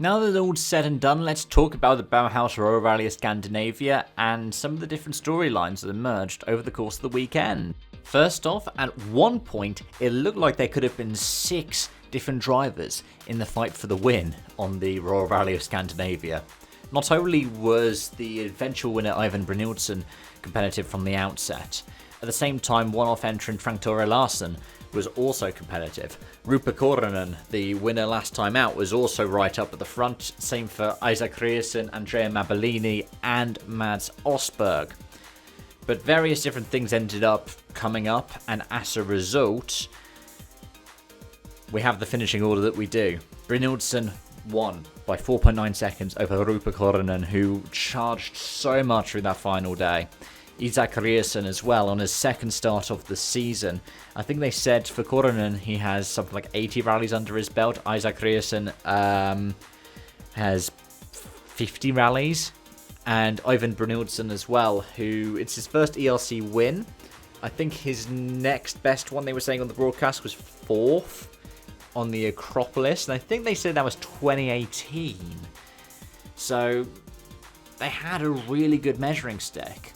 Now that all's said and done, let's talk about the Bauhaus Royal Rally of Scandinavia and some of the different storylines that emerged over the course of the weekend. First off, at one point, it looked like there could have been 6 different drivers in the fight for the win on the Royal Rally of Scandinavia. Not only was the eventual winner Ivan Brynildsen competitive from the outset, at the same time one-off entrant Frank Tore Larsen was also competitive. Rupa Korhonen, the winner last time out, was also right up at the front. Same for Isaac Riesen, Andrea Mabellini and Mads Osberg. But various different things ended up coming up, and as a result, we have the finishing order that we do. Brynildsen won by 4.9 seconds over Rupa Korhonen, who charged so much through that final day. Isaac Riesen as well on his second start of the season. I think they said for Korhonen he has something like 80 rallies under his belt. Isaac Riesen has 50 rallies. And Ivan Brynildsen as well, who it's his first ERC win. I think his next best one, they were saying on the broadcast, was 4th on the Acropolis. And I think they said that was 2018. So they had a really good measuring stick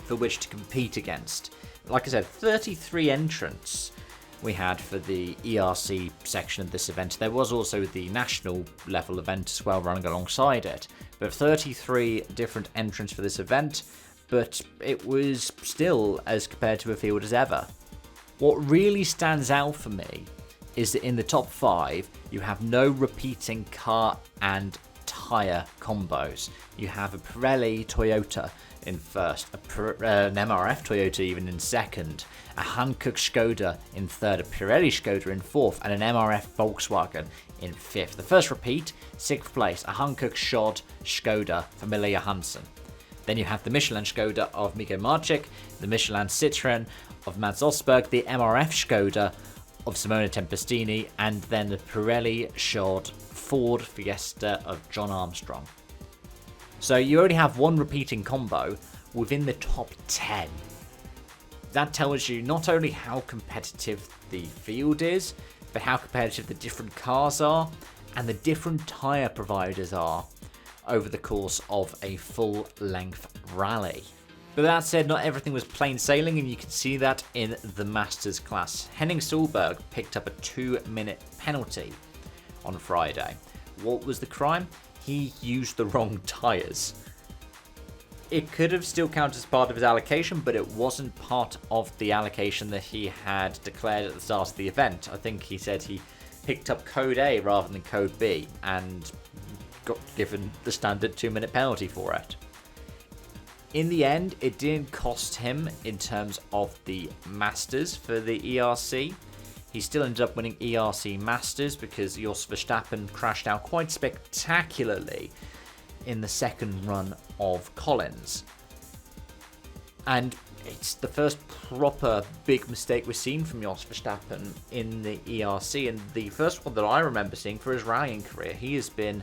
for which to compete against. Like I said, 33 entrants we had for the ERC section of this event. There was also the national level event as well running alongside it. But 33 different entrants for this event, but it was still as compared to a field as ever. What really stands out for me is that in the top 5, you have no repeating car and tyre combos. You have a Pirelli Toyota in first, an MRF Toyota even in second, a Hankook Skoda in third, a Pirelli Skoda in fourth, and an MRF Volkswagen in fifth. The first repeat, 6th place, a Hankook Skoda for Mille Johansson. Then you have the Michelin Skoda of Miguel Marcik, the Michelin Citroën of Mads Osberg, the MRF Skoda of Simona Tempestini, and then the Pirelli shod Ford Fiesta of John Armstrong. So you already have one repeating combo within the top 10. That tells you not only how competitive the field is, but how competitive the different cars are and the different tyre providers are over the course of a full-length rally. But that said, not everything was plain sailing, and you can see that in the Masters class. Henning Solberg picked up a 2-minute penalty on Friday. What was the crime? He used the wrong tyres. It could have still counted as part of his allocation, but it wasn't part of the allocation that he had declared at the start of the event. I think he said he picked up code A rather than code B and got given the standard 2-minute penalty for it. In the end, it didn't cost him in terms of the Masters for the ERC. He still ended up winning ERC Masters because Jos Verstappen crashed out quite spectacularly in the second run of Collins. And it's the first proper big mistake we've seen from Jos Verstappen in the ERC, and the first one that I remember seeing for his rallying career. He has been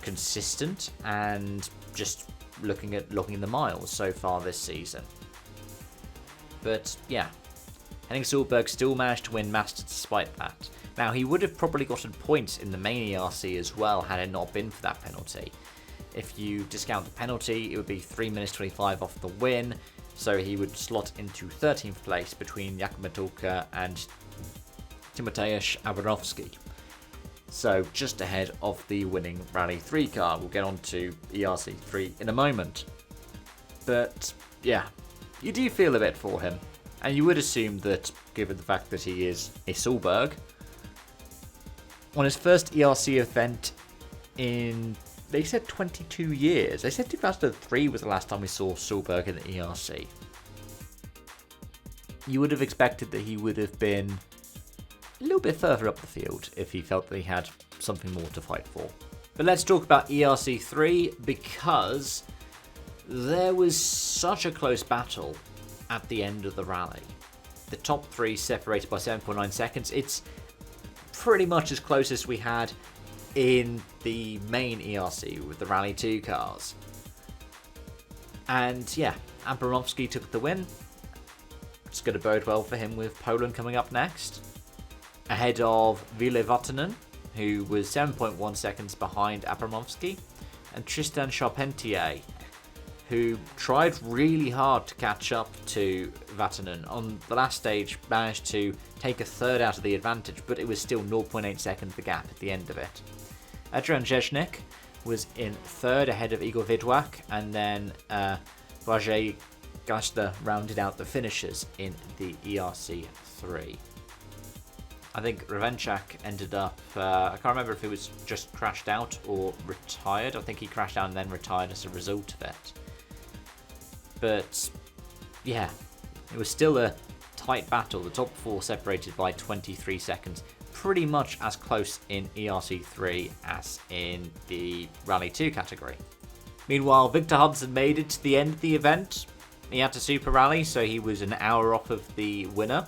consistent and just looking in the miles so far this season. But yeah, Henning Solberg still managed to win Masters despite that. Now, he would have probably gotten points in the main ERC as well had it not been for that penalty. If you discount the penalty, it would be 3 minutes 25 off the win, so he would slot into 13th place between Jakub Matulka and Timotheusz Aronowski. So just ahead of the winning Rally 3 car. We'll get on to ERC 3 in a moment. But yeah, you do feel a bit for him. And you would assume that, given the fact that he is a Solberg, on his first ERC event in, they said 22 years. They said 2003 was the last time we saw Solberg in the ERC. You would have expected that he would have been a little bit further up the field if he felt that he had something more to fight for. But let's talk about ERC 3 because there was such a close battle at the end of the rally. The top 3 separated by 7.9 seconds. It's pretty much as close as we had in the main ERC with the Rally 2 cars. And yeah, Abramovsky took the win. It's going to bode well for him with Poland coming up next. Ahead of Ville Vatanen, who was 7.1 seconds behind Abramovsky, and Tristan Charpentier, who tried really hard to catch up to Vatanen. On the last stage, managed to take a third out of the advantage, but it was still 0.8 seconds the gap at the end of it. Adrian Zheznik was in third ahead of Igor Vidwak, and then Błażej Gajda rounded out the finishers in the ERC3. I think Ręczak ended up, I can't remember if it was just crashed out or retired. I think he crashed out and then retired as a result of it. But yeah, it was still a tight battle. The top four separated by 23 seconds. Pretty much as close in ERC3 as in the Rally 2 category. Meanwhile, Victor Hudson made it to the end of the event. He had to super rally, so he was an hour off of the winner.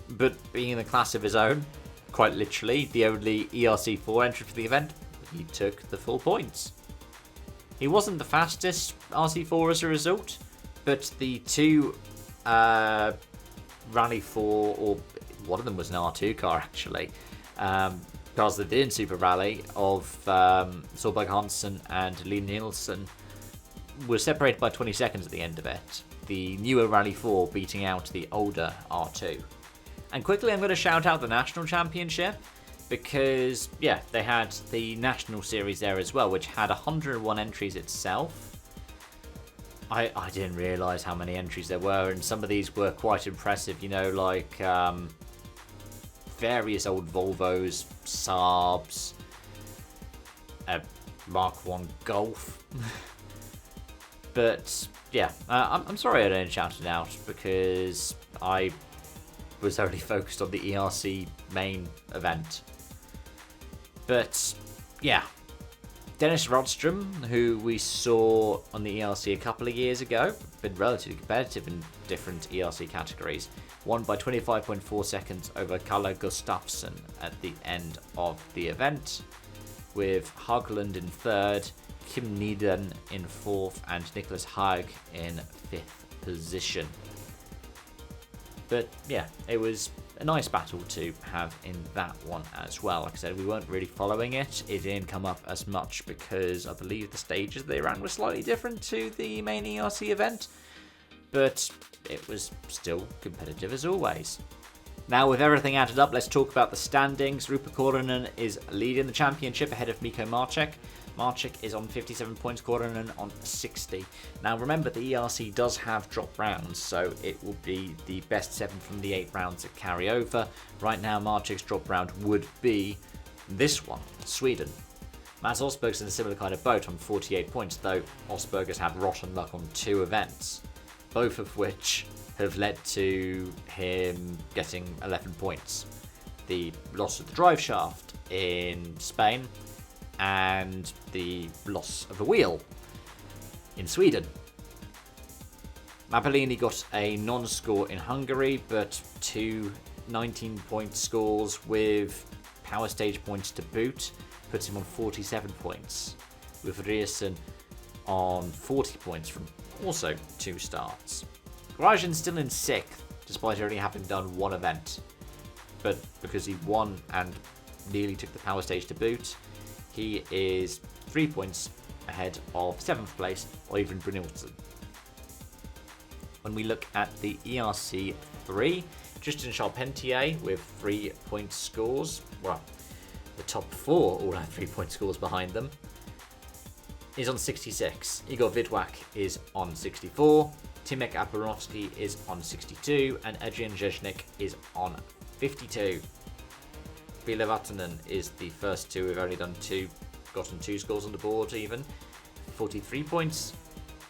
But being in a class of his own, quite literally, the only ERC4 entry for the event, he took the full points. He wasn't the fastest RC4 as a result, but the two Rally 4, or one of them was an R2 car actually, cars that didn't super rally of Solberg Hansen and Lee Nielsen were separated by 20 seconds at the end of it. The newer Rally 4 beating out the older R2. And quickly I'm going to shout out the National Championship because, yeah, they had the National Series there as well, which had 101 entries itself. I didn't realise how many entries there were, and some of these were quite impressive, you know, like various old Volvos, Saabs, Mark 1 Golf. But yeah, I'm sorry I didn't shout it out because I was only focused on the ERC main event. But yeah, Dennis Rodstrom, who we saw on the ERC a couple of years ago, been relatively competitive in different ERC categories, won by 25.4 seconds over Kalle Gustafsson at the end of the event, with Hagland in third, Kim Needon in fourth, and Nicholas Haag in fifth position. But yeah, it was a nice battle to have in that one as well. Like I said, we weren't really following it. It didn't come up as much because I believe the stages they ran were slightly different to the main ERC event, but it was still competitive as always. Now, with everything added up, let's talk about the standings. Rupa Korhonen is leading the championship ahead of Mikko Marcek. Marcek is on 57 points, Korhonen on 60. Now remember, the ERC does have drop rounds, so it will be the best 7 from the 8 rounds that carry over. Right now, Marcek's drop round would be this one, Sweden. Mats Osberg's in a similar kind of boat on 48 points, though Osberg has had rotten luck on 2 events, both of which have led to him getting 11 points. The loss of the drive shaft in Spain, and the loss of a wheel in Sweden. Mappellini got a non-score in Hungary, but 2 19-point scores with power stage points to boot puts him on 47 points, with Riesen on 40 points from also 2 starts. Grajin's still in 6th, despite only having done 1 event, but because he won and nearly took the power stage to boot, he is 3 points ahead of 7th place, Øyvind Brynildsen. When we look at the ERC3, Tristan Charpentier with 3-point scores, well, the top 4 all have 3-point scores behind them, is on 66. Igor Vidwak is on 64, Timek Abramovsky is on 62, and Adrian Zheznik is on 52. Ville Vatanen is the first 2 who've only gotten 2 scores on the board even. 43 points.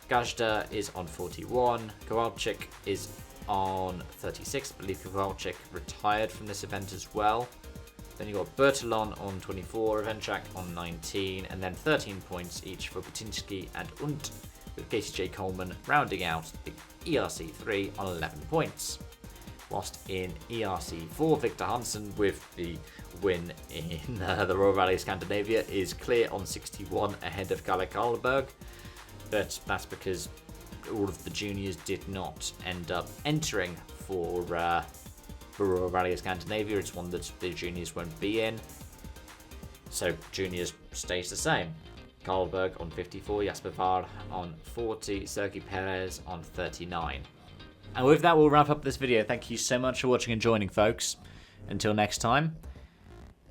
Gajda is on 41. Kowalczyk is on 36. I believe Kowalczyk retired from this event as well. Then you've got Bertolon on 24, Ręczak on 19, and then 13 points each for Patinsky and Unt, with Casey J. Coleman rounding out the ERC3 on 11 points. Whilst in ERC4, Victor Hansen, with the win in the Royal Rally Scandinavia, is clear on 61 ahead of Kalle Karlberg, but that's because all of the juniors did not end up entering for Royal Rally Scandinavia. It's one that the juniors won't be in. So juniors stays the same. Karlberg on 54, Jasper Vahr on 40, Sergi Perez on 39. And with that, we'll wrap up this video. Thank you so much for watching and joining, folks. Until next time,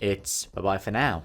it's bye-bye for now.